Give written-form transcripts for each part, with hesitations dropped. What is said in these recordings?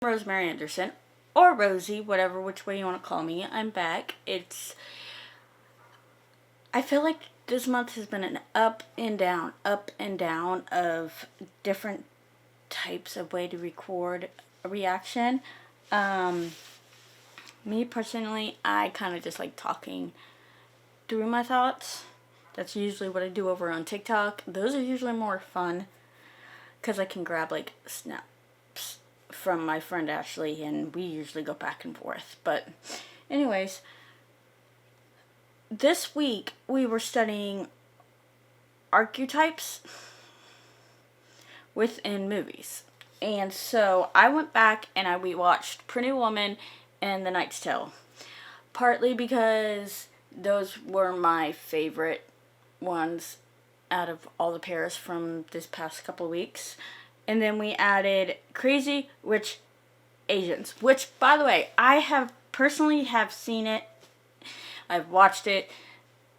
Rosemary Anderson, or Rosie, which way you want to call me. I'm back. I feel like this month has been an up and down of different types of way to record a reaction. Me personally, I kind of just like talking through my thoughts. That's usually what I do over on TikTok. Those are usually more fun because I can grab like snaps from my friend Ashley, and we usually go back and forth. But anyways, this week we were studying archetypes within movies. And so I went back and we watched Pretty Woman and The Knight's Tale. Partly because those were my favorite ones out of all the pairs from this past couple of weeks. And then we added Crazy Rich Asians, which, by the way, I have personally seen it. I've watched it.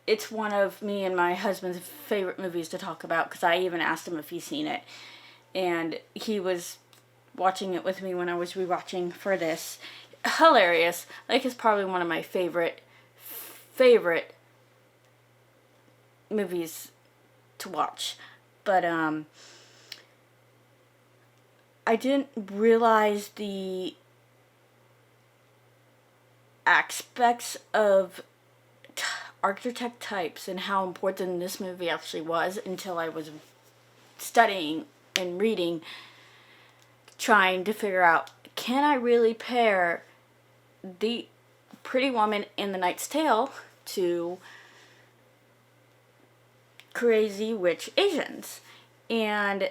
It's one of me and my husband's favorite movies to talk about because I even asked him if he's seen it. And he was watching it with me when I was rewatching for this. Hilarious. Like, it's probably one of my favorite movies to watch. But I didn't realize the aspects of architect types and how important this movie actually was until I was studying and reading, trying to figure out, can I really pair the Pretty Woman and The Knight's Tale to Crazy Rich Asians? And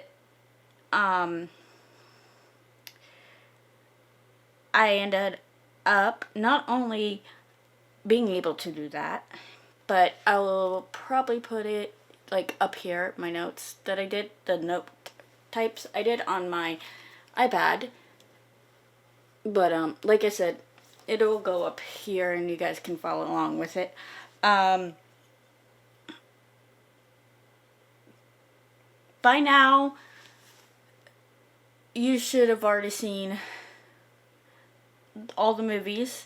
I ended up not only being able to do that, but I will probably put it like up here, my notes that I did, the note types I did on my iPad. But like I said, it'll go up here and you guys can follow along with it. By now, you should have already seen all the movies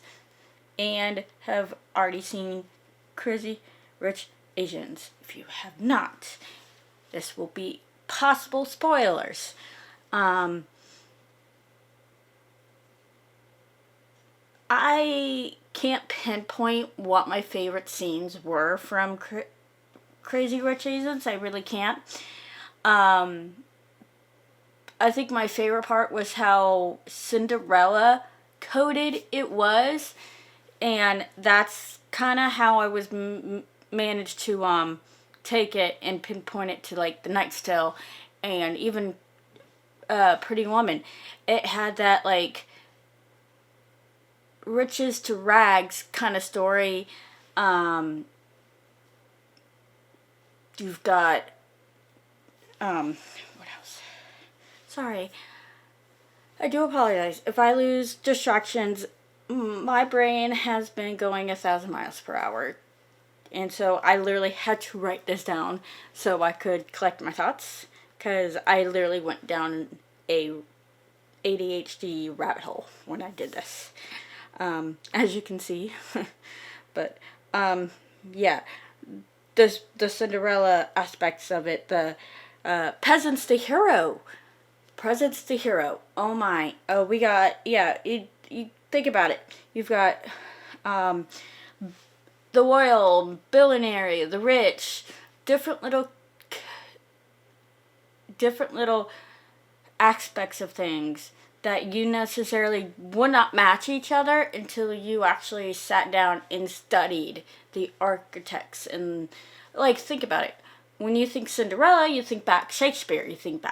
and have already seen Crazy Rich Asians. If you have not, this will be possible spoilers. I can't pinpoint what my favorite scenes were from Crazy Rich Asians. I really can't. I think my favorite part was how Cinderella coded it was, and that's kind of how I was managed to take it and pinpoint it to like The Knight's Tale and even Pretty Woman. It had that like riches to rags kind of story. You've got what else? Sorry, I do apologize if I lose distractions. My brain has been going 1,000 miles per hour, and so I literally had to write this down so I could collect my thoughts, because I literally went down a ADHD rabbit hole when I did this, as you can see. But yeah, the Cinderella aspects of it, the peasants to hero, presents to hero. Oh my! Oh, we got, yeah. You think about it. You've got the royal, billionaire, the rich, different little aspects of things that you necessarily would not match each other until you actually sat down and studied the architects. And like, think about it. When you think Cinderella, you think back Shakespeare. You think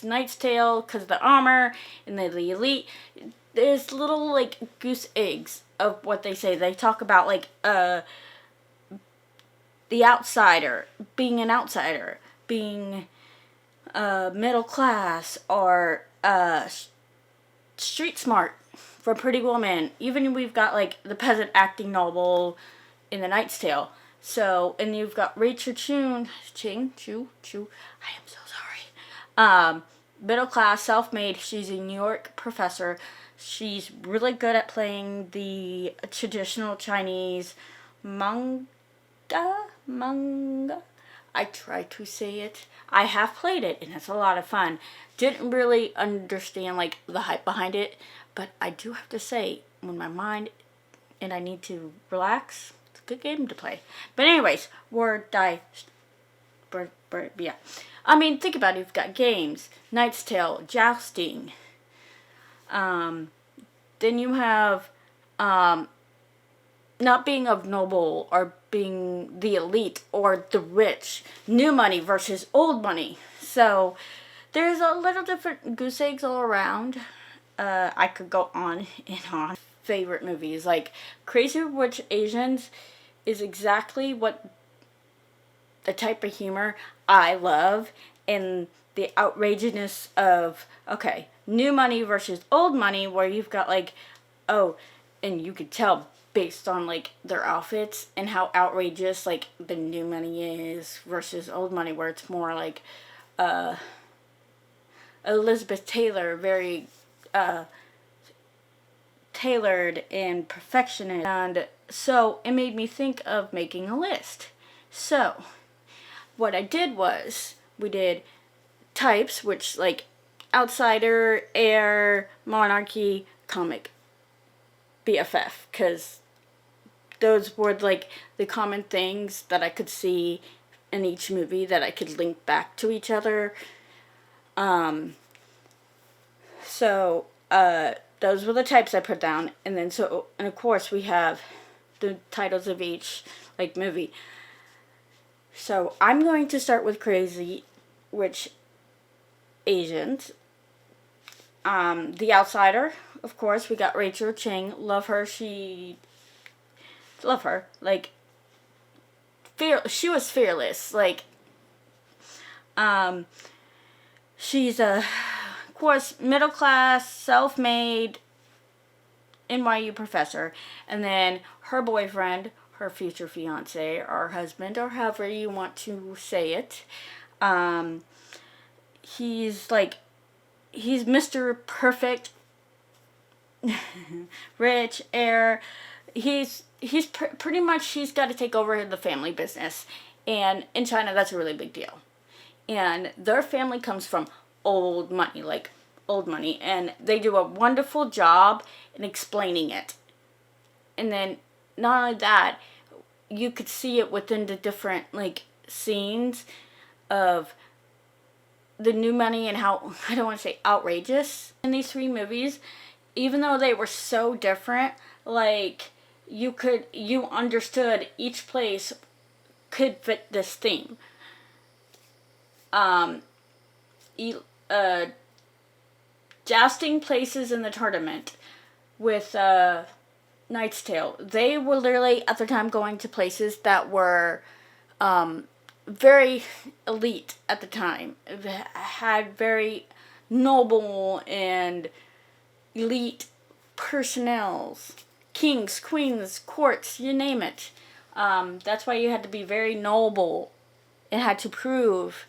Knight's Tale because of the armor and the elite. There's little like goose eggs of what they say. They talk about like the outsider, being an outsider, being middle class, or street smart for Pretty Woman. Even we've got like the peasant acting noble in The Knight's Tale. So, and you've got Rachel Ching Chu. I am so sorry. middle class, self-made. She's a New York professor. She's really good at playing the traditional Chinese manga. Manga. I try to say it. I have played it, and it's a lot of fun. Didn't really understand like the hype behind it, but I do have to say, when my mind and I need to relax, it's a good game to play. But anyways, yeah. I mean, think about it. You've got games, Knight's Tale, jousting. Then you have not being of noble or being the elite or the rich. New money versus old money. So there's a little different goose eggs all around. I could go on and on. Favorite movies like Crazy Rich Asians is exactly what the type of humor I love, and the outrageousness of, okay, new money versus old money, where you've got like, oh, and you could tell based on like their outfits and how outrageous like the new money is versus old money, where it's more like Elizabeth Taylor, very tailored and perfectionist. And so it made me think of making a list. So what I did was, we did types, which like outsider, heir, monarchy, comic, BFF, because those were like the common things that I could see in each movie that I could link back to each other. Those were the types I put down, and then and of course we have the titles of each like movie. So I'm going to start with Crazy Rich Asians. The Outsider, of course, we got Rachel Chang. Love her. Love her. Like, she was fearless. Like, she's of course, middle class, self-made NYU professor, and then her boyfriend, her future fiance or husband, or however you want to say it, he's Mr. Perfect, rich, heir. He's pretty much, he's got to take over the family business, and in China that's a really big deal. And their family comes from old money, and they do a wonderful job in explaining it. And then not only that, you could see it within the different like scenes of the new money and how, I don't want to say outrageous, in these three movies, even though they were so different, like you understood each place could fit this theme. Jousting places in the tournament with Knight's Tale. They were literally at the time going to places that were very elite at the time. Had very noble and elite personnels. Kings, queens, courts, you name it. That's why you had to be very noble and had to prove,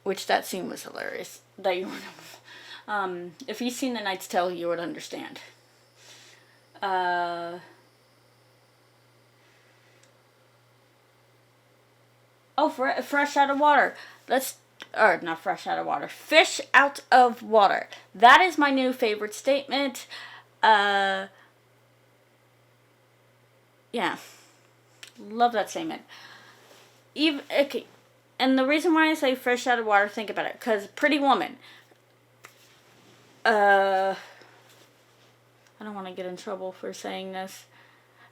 which that scene was hilarious, that you were noble. If you've seen The Knight's Tale, you would understand. Fresh out of water. Not fresh out of water. Fish out of water. That is my new favorite statement. Yeah. Love that statement. Okay. And the reason why I say fresh out of water, think about it, because Pretty Woman. I don't want to get in trouble for saying this.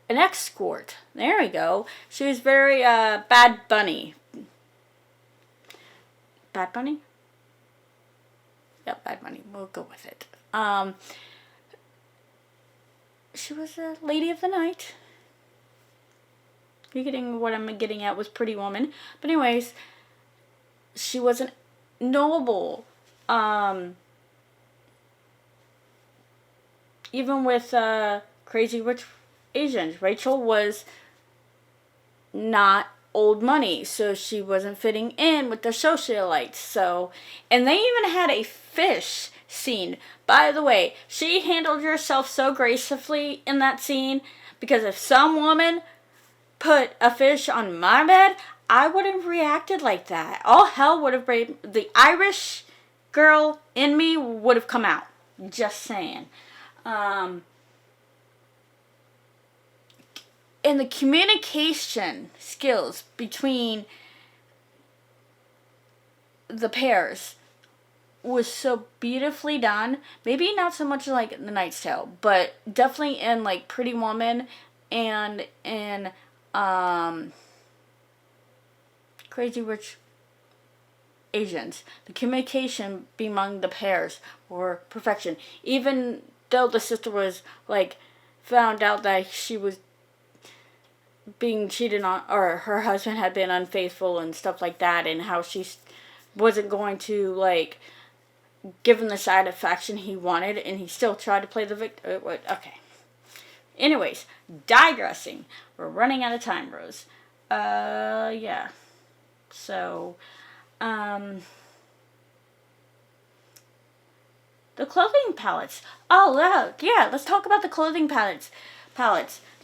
An escort. There we go. She was very Bad Bunny. Bad Bunny? Yep, Bad Bunny. We'll go with it. She was a lady of the night. You're getting what I'm getting at with Pretty Woman. But anyways, she was an noble. Even with Crazy Rich Asians, Rachel was not old money, so she wasn't fitting in with the socialites. So, and they even had a fish scene. By the way, she handled herself so gracefully in that scene, because if some woman put a fish on my bed, I would have reacted like that. All hell would have the Irish girl in me would have come out. Just saying. And the communication skills between the pairs was so beautifully done. Maybe not so much like The Knight's Tale, but definitely in like Pretty Woman and in Crazy Rich Asians. The communication among the pairs were perfection. Even though the sister was like found out that she was being cheated on, or her husband had been unfaithful and stuff like that, and how she wasn't going to like give him the satisfaction he wanted, and he still tried to play the victim. Okay. Anyways, digressing. We're running out of time, Rose. Yeah. So, the clothing palettes. Oh, yeah. Let's talk about the clothing palettes.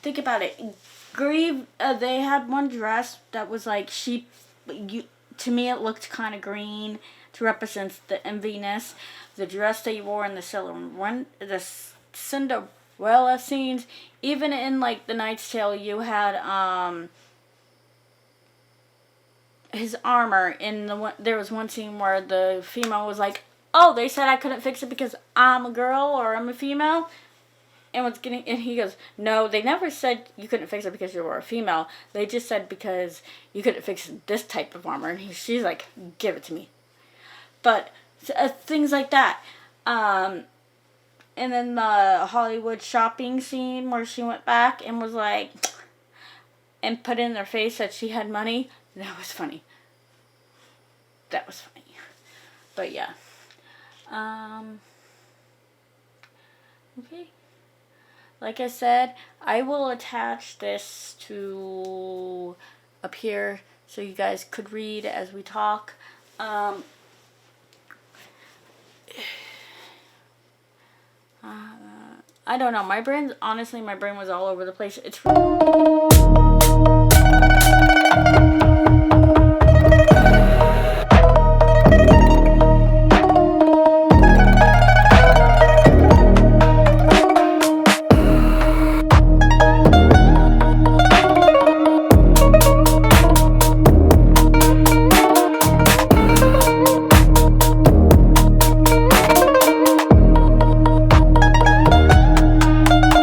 Think about it. Grieve. They had one dress that was like sheep. To me, it looked kind of green to represent the enviness. The dress they wore in the Cinderella scenes, even in like The Knight's Tale, you had his armor. There was one scene where the female was like, "Oh, they said I couldn't fix it because I'm a girl or I'm a female," and he goes, "No, they never said you couldn't fix it because you were a female. They just said because you couldn't fix this type of armor." And she's like, "Give it to me." But things like that. And then the Hollywood shopping scene where she went back and was like, and put in their face that she had money. That was funny. But yeah. Okay. Like I said, I will attach this to up here so you guys could read as we talk. I don't know. My brain was all over the place. It's